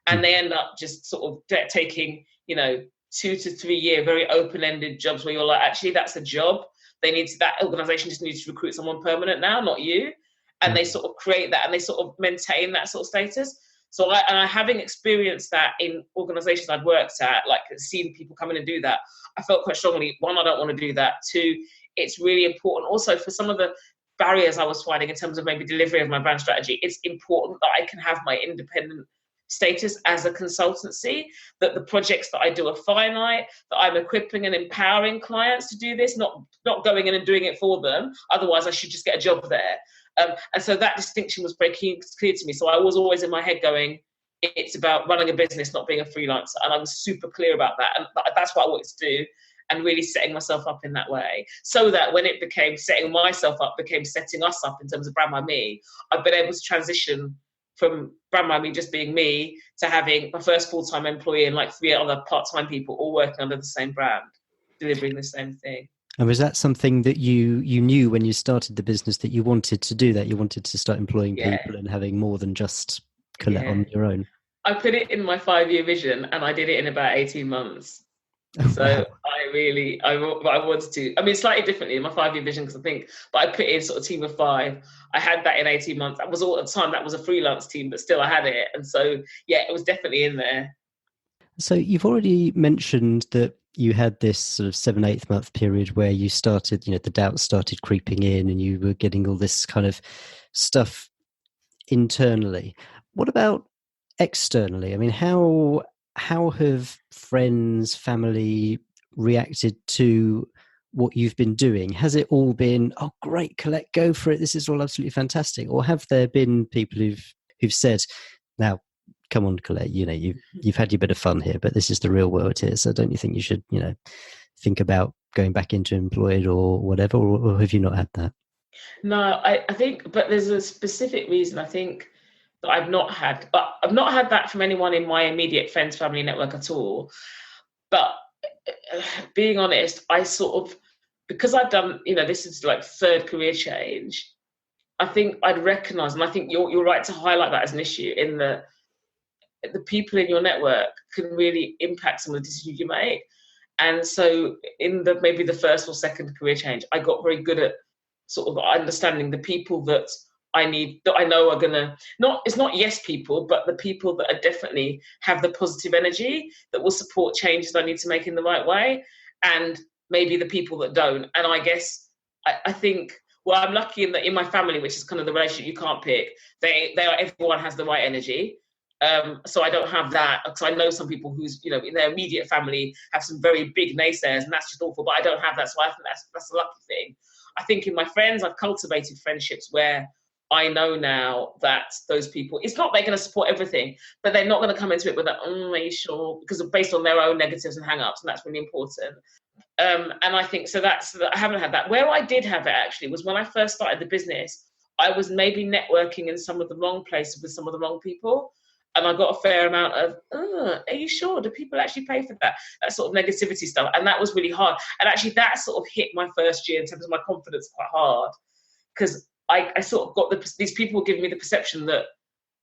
And they end up just sort of taking, 2 to 3 year, very open-ended jobs where you're like, actually, that's a job. That organization just needs to recruit someone permanent now, not you. And they sort of create that and they sort of maintain that sort of status. So having experienced that in organizations I'd worked at, like seeing people come in and do that, I felt quite strongly, one, I don't want to do that. Two, it's really important also for some of the barriers I was finding in terms of maybe delivery of my brand strategy. It's important that I can have my independent status as a consultancy, that the projects that I do are finite, that I'm equipping and empowering clients to do this, not going in and doing it for them. Otherwise, I should just get a job there. And so that distinction was very clear to me. So I was always in my head going, it's about running a business, not being a freelancer. And I was super clear about that. And that's what I wanted to do, and really setting myself up in that way. So that when it became setting myself up, became setting us up in terms of Brand by Me, I've been able to transition from Brand by Me just being me to having my first full-time employee and like 3 other part-time people all working under the same brand, delivering the same thing. And was that something that you knew when you started the business, that you wanted to do that? You wanted to start employing people and having more than just Collette on your own? I put it in my 5-year vision and I did it in about 18 months. So wow. I wanted to, I mean, slightly differently in my 5-year vision, because but I put in sort of team of 5. I had that in 18 months. That was all at the time, that was a freelance team, but still I had it. And so, yeah, it was definitely in there. So you've already mentioned that you had this sort of 7-8 month period where you started, the doubts started creeping in and you were getting all this kind of stuff internally. What about externally? I mean, how have friends, family reacted to what you've been doing? Has it all been, oh, great, Collette, go for it, this is all absolutely fantastic? Or have there been people who've said, now, come on, Collette, you've had your bit of fun here, but this is the real world here, so don't you think you should, think about going back into employed or whatever, or have you not had that? No, I think, but there's a specific reason I think that I've not had that from anyone in my immediate friends, family network at all. But being honest, I sort of, because I've done, this is like 3rd career change, I think I'd recognise, and I think you're right to highlight that as an issue, in the people in your network can really impact some of the decisions you make. And so in maybe the 1st or 2nd career change, I got very good at sort of understanding the people that I need, that I know are gonna, it's not yes people, but the people that are definitely have the positive energy that will support changes I need to make in the right way, and maybe the people that don't. And I guess I think, well, I'm lucky in that in my family, which is kind of the relationship you can't pick, everyone has the right energy. So I don't have that, because I know some people who's, you know, in their immediate family have some very big naysayers, and that's just awful, but I don't have that. So I think that's a lucky thing. I think in my friends, I've cultivated friendships where I know now that those people, it's not they're going to support everything, but they're not going to come into it with that, are you sure? Because based on their own negatives and hang-ups, and that's really important. And I think, so I haven't had that. Where I did have it actually was when I first started the business, I was maybe networking in some of the wrong places with some of the wrong people. And I got a fair amount of, are you sure? Do people actually pay for that? That sort of negativity stuff. And that was really hard. And actually that sort of hit my first year in terms of my confidence quite hard. Because I sort of got these people were giving me the perception that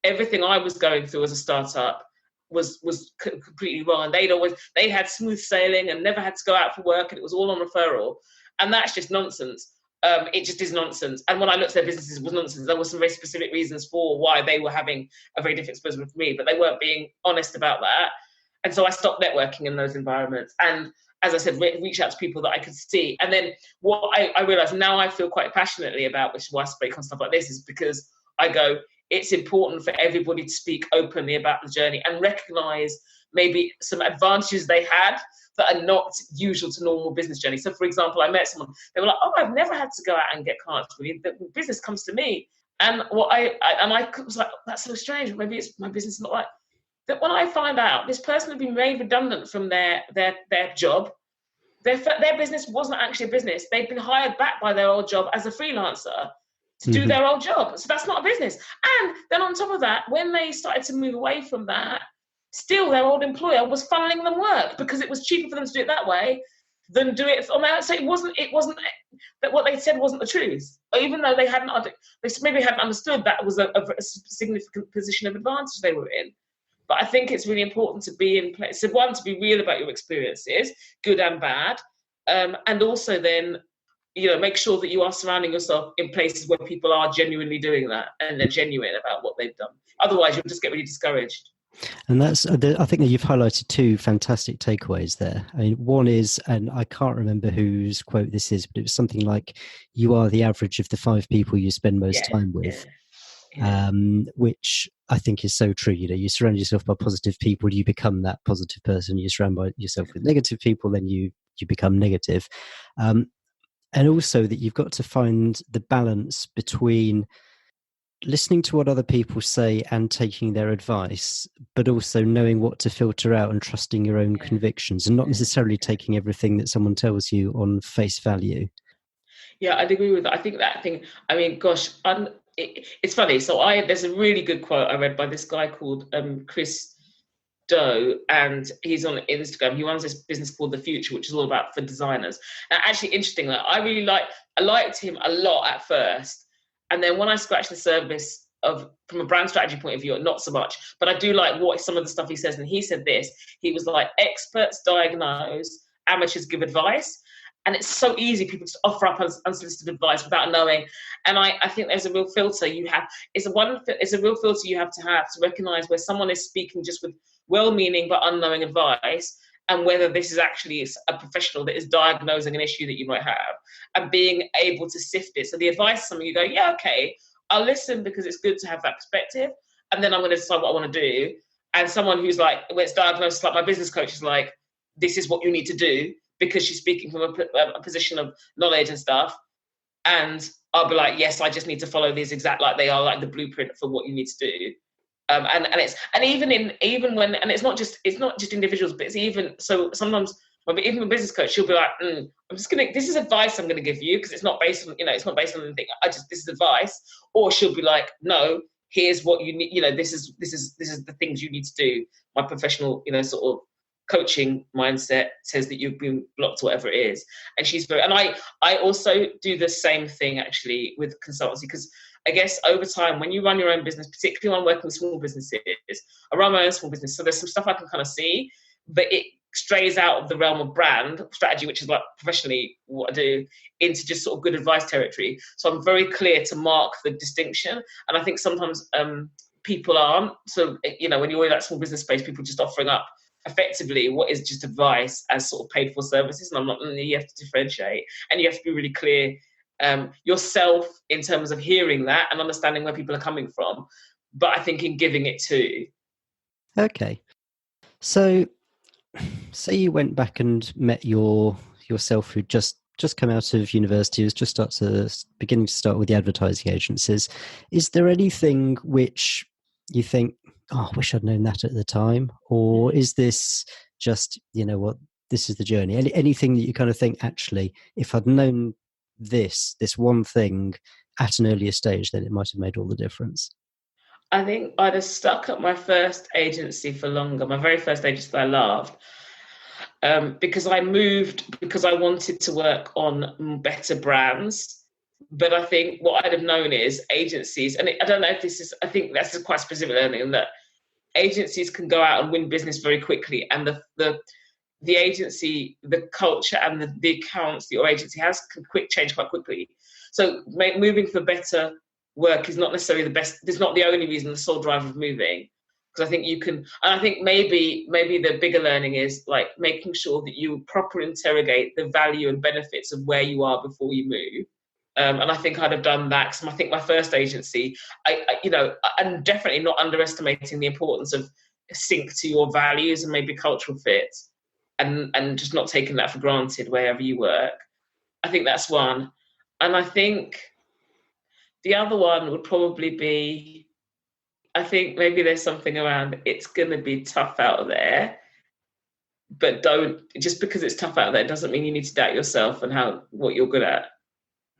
everything I was going through as a startup was completely wrong. And they had smooth sailing and never had to go out for work, and it was all on referral. And that's just nonsense. It just is nonsense. And when I looked at their businesses, it was nonsense. There were some very specific reasons for why they were having a very different experience with me, but they weren't being honest about that. And so I stopped networking in those environments. And as I said, reach out to people that I could see. And then what I realized now I feel quite passionately about, which is why I speak on stuff like this, is because I go, it's important for everybody to speak openly about the journey and recognize maybe some advantages they had that are not usual to normal business journey. So for example, I met someone, they were like, oh, I've never had to go out and get clients for you. The business comes to me. And I was like, that's so strange. Maybe it's my business is not like that. When I find out this person had been made redundant from their job, their business wasn't actually a business. They'd been hired back by their old job as a freelancer to do their old job. So that's not a business. And then on top of that, when they started to move away from that, still their old employer was funneling them work because it was cheaper for them to do it that way than do it on their. So it wasn't that what they said wasn't the truth. Even though they maybe hadn't understood that was a significant position of advantage they were in. But I think it's really important to be in place. So one, to be real about your experiences, good and bad. And also then, you know, make sure that you are surrounding yourself in places where people are genuinely doing that and they're genuine about what they've done. Otherwise, you'll just get really discouraged. And I think that you've highlighted two fantastic takeaways there. I mean, one is, and I can't remember whose quote this is, but it was something like, you are the average of the 5 people you spend most time with. Yeah. Which I think is so true. You know, you surround yourself by positive people, you become that positive person. You surround yourself with negative people, then you become negative. And also that you've got to find the balance between listening to what other people say and taking their advice, but also knowing what to filter out and trusting your own convictions, and not necessarily taking everything that someone tells you on face value. Yeah, I'd agree with that. I think that thing, I mean, gosh, it's funny. So there's a really good quote I read by this guy called Chris Doe, and he's on Instagram. He runs this business called The Future, which is all about for designers. And actually, interestingly, I liked him a lot at first, and then when I scratched the surface from a brand strategy point of view, not so much. But I do like what some of the stuff he says. And he said this. He was like, experts diagnose, amateurs give advice. And it's so easy, people just offer up unsolicited advice without knowing. And I think there's a real filter you have. It's a real filter you have to recognise where someone is speaking just with well-meaning but unknowing advice, and whether this is actually a professional that is diagnosing an issue that you might have, and being able to sift it. So the advice is something you go, yeah, okay, I'll listen because it's good to have that perspective, and then I'm going to decide what I want to do. And someone who's like, when it's diagnosed, like my business coach is like, this is what you need to do, because she's speaking from a position of knowledge and stuff. And I'll be like, yes, I just need to follow these exact, like they are like the blueprint for what you need to do. And it's not just individuals, but it's even, so sometimes even a business coach, she'll be like, this is advice I'm going to give you, because it's not based on, it's not based on anything. This is advice. Or she'll be like, no, here's what you need, this is the things you need to do. My professional, sort of coaching mindset says that you've been blocked, whatever it is. And she's very, and I also do the same thing actually with consultancy, because I guess over time, when you run your own business, particularly when I'm working with small businesses, I run my own small business. So there's some stuff I can kind of see, but it strays out of the realm of brand strategy, which is like professionally what I do, into just sort of good advice territory. So I'm very clear to mark the distinction. And I think sometimes people aren't. So, when you're in that small business space, people just offering up effectively what is just advice as sort of paid for services. And I'm not, you have to differentiate, and you have to be really clear yourself in terms of hearing that and understanding where people are coming from, but I think in giving it too. Okay. So say you went back and met yourself who'd just come out of university, was just beginning to start with the advertising agencies. Is there anything which you think, oh, I wish I'd known that at the time? Or is this just, you know what, this is the journey? Anything that you kind of think, actually, if I'd known this one thing at an earlier stage, then it might have made all the difference? I think I'd have stuck at my first agency for longer, my very first agency that I loved, because I moved because I wanted to work on better brands. But I think what I'd have known is agencies, and I don't know if this is, I think that's quite specific learning, in that agencies can go out and win business very quickly, and the agency, the culture and the accounts that your agency has can change quite quickly. So moving for better work is not necessarily the best. It's not the only reason, the sole driver of moving, because I think you can. And I think maybe the bigger learning is like making sure that you properly interrogate the value and benefits of where you are before you move. And I think I'd have done that. Because I think my first agency, I'm definitely not underestimating the importance of sync to your values and maybe cultural fit, and just not taking that for granted wherever you work. I think that's one. And I think the other one would probably be, I think maybe there's something around, it's going to be tough out there, but just because it's tough out there doesn't mean you need to doubt yourself and what you're good at.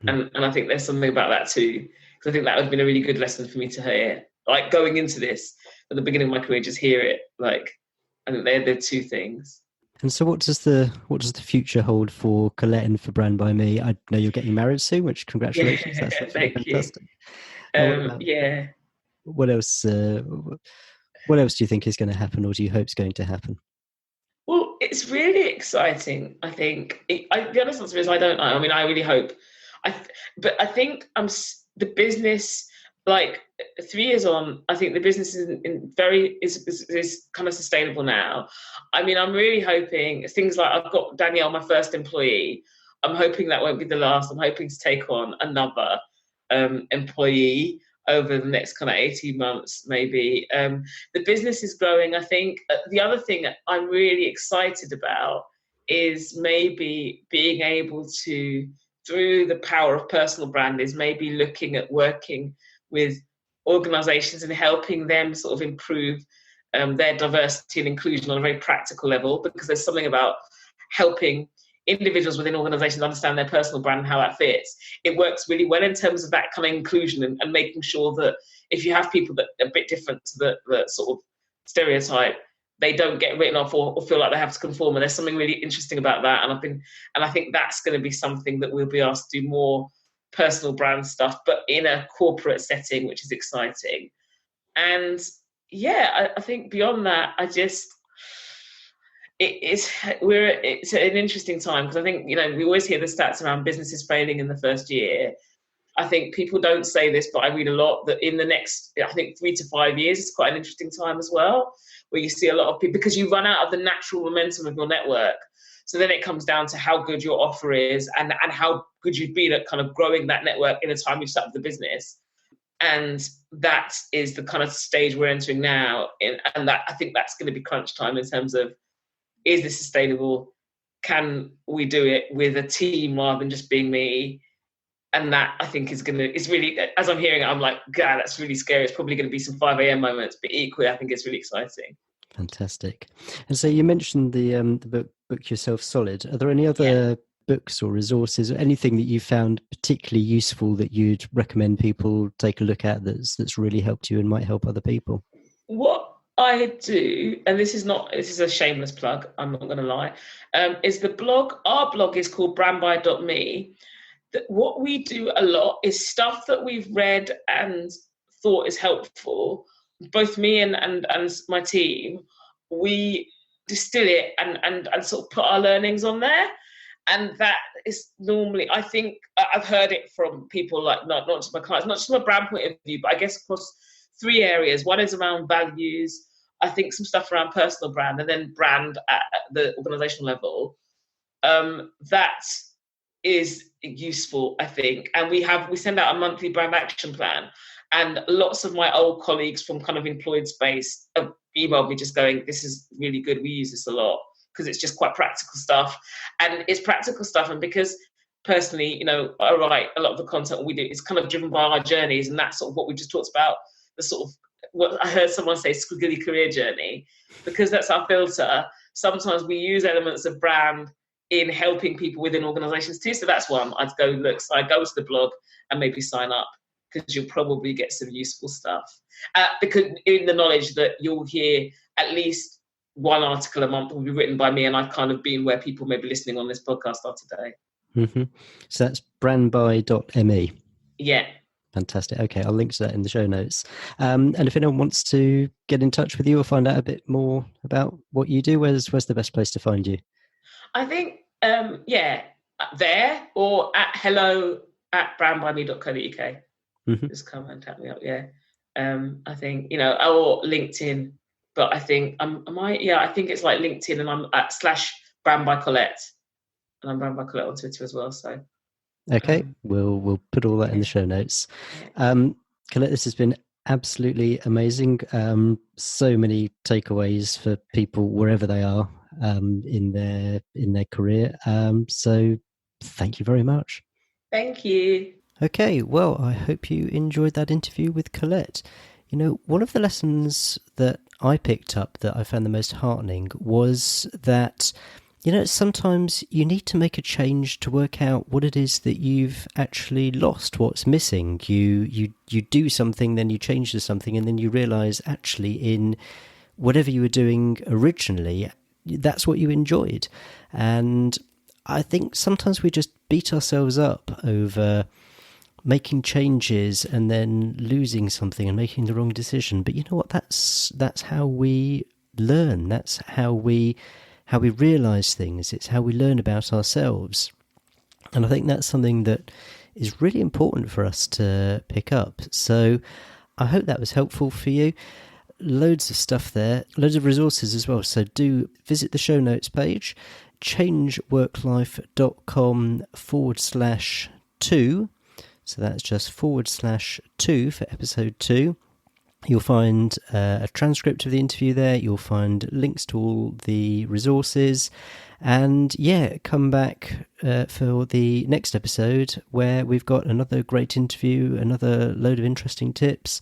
And I think there's something about that too, because I think that would have been a really good lesson for me to hear. Like going into this at the beginning of my career, just hear it. Like, I think they're the two things. And so what does the future hold for Collette and for Brand by Me? I know you're getting married soon, which congratulations. Yeah, That's thank fantastic. Yeah. What else do you think is going to happen, or do you hope is going to happen? Well, it's really exciting, I think. The honest answer is I don't know. I mean, I really hope. But I think the business, like 3 years on, I think the business is kind of sustainable now. I mean, I'm really hoping things like, I've got Danielle, my first employee. I'm hoping that won't be the last. I'm hoping to take on another employee over the next kind of 18 months, maybe. The business is growing, I think. The other thing I'm really excited about is maybe being able to, through the power of personal brand, is maybe looking at working with organizations and helping them sort of improve their diversity and inclusion on a very practical level, because there's something about helping individuals within organizations understand their personal brand and how that fits. It works really well in terms of that kind of inclusion and making sure that if you have people that are a bit different to the sort of stereotype, they don't get written off or feel like they have to conform. And there's something really interesting about that. And I think that's going to be something that we'll be asked to do more personal brand stuff, but in a corporate setting, which is exciting. And yeah, I think beyond that, it's an interesting time, because I think, we always hear the stats around businesses failing in the first year. I think people don't say this, but I read a lot that in the next, I think 3 to 5 years, it's quite an interesting time as well, where you see a lot of people, because you run out of the natural momentum of your network. So then it comes down to how good your offer is and how good you've been at kind of growing that network in the time you've started the business. And that is the kind of stage we're entering now. And that, I think that's going to be crunch time in terms of, is this sustainable? Can we do it with a team rather than just being me? And that, I think, is really, as I'm hearing it, I'm like, God, that's really scary. It's probably going to be some 5 a.m. moments, but equally, I think it's really exciting. Fantastic. And so you mentioned the book Yourself Solid. Are there any other books or resources or anything that you found particularly useful that you'd recommend people take a look at that's really helped you and might help other people? What I do, and this is a shameless plug, I'm not going to lie, is the blog. Our blog is called brandby.me. What we do a lot is stuff that we've read and thought is helpful. Both me and my team, we distill it and sort of put our learnings on there. And that is normally, I think, I've heard it from people, like not just my clients, not just from a brand point of view, but I guess across 3 areas. One is around values, I think some stuff around personal brand, and then brand at the organizational level. That is useful, I think. And we send out a monthly brand action plan. And lots of my old colleagues from kind of employed space have emailed me just going, this is really good. We use this a lot because it's just quite practical stuff. And it's practical stuff. And because personally, you know, I write a lot of the content we do, it's kind of driven by our journeys. And that's sort of what we just talked about, the sort of what I heard someone say, squiggly career journey, because that's our filter. Sometimes we use elements of brand in helping people within organizations too. So that's one. I'd go to the blog and maybe sign up, because you'll probably get some useful stuff. Because in the knowledge that you'll hear at least one article a month will be written by me, and I've kind of been where people may be listening on this podcast are today. Mm-hmm. So that's brandby.me. Yeah. Fantastic. Okay, I'll link to that in the show notes. And if anyone wants to get in touch with you or find out a bit more about what you do, where's the best place to find you? I think, there, or at hello@brandbyme.co.uk. Mm-hmm. Just come and tap me up. Yeah. I think, you know, or LinkedIn, but I think I think it's like LinkedIn, and I'm at /brandbycollette, and I'm brandbycollette on Twitter as well. So okay, we'll put all that in the show notes. Collette, this has been absolutely amazing. So many takeaways for people wherever they are in their career. So thank you very much. Thank you. Okay, well, I hope you enjoyed that interview with Collette. You know, one of the lessons that I picked up that I found the most heartening was that, you know, sometimes you need to make a change to work out what it is that you've actually lost, what's missing. You do something, then you change to something, and then you realise actually in whatever you were doing originally, that's what you enjoyed. And I think sometimes we just beat ourselves up over making changes and then losing something and making the wrong decision. But you know what? That's how we learn. That's how we realise things. It's how we learn about ourselves. And I think that's something that is really important for us to pick up. So I hope that was helpful for you. Loads of stuff there, loads of resources as well. So do visit the show notes page, changeworklife.com/2. So that's just /2 for episode 2. You'll find a transcript of the interview there. You'll find links to all the resources. And yeah, come back for the next episode where we've got another great interview, another load of interesting tips,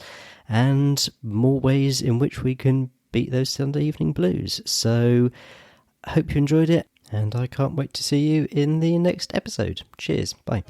and more ways in which we can beat those Sunday evening blues. So I hope you enjoyed it, and I can't wait to see you in the next episode. Cheers. Bye.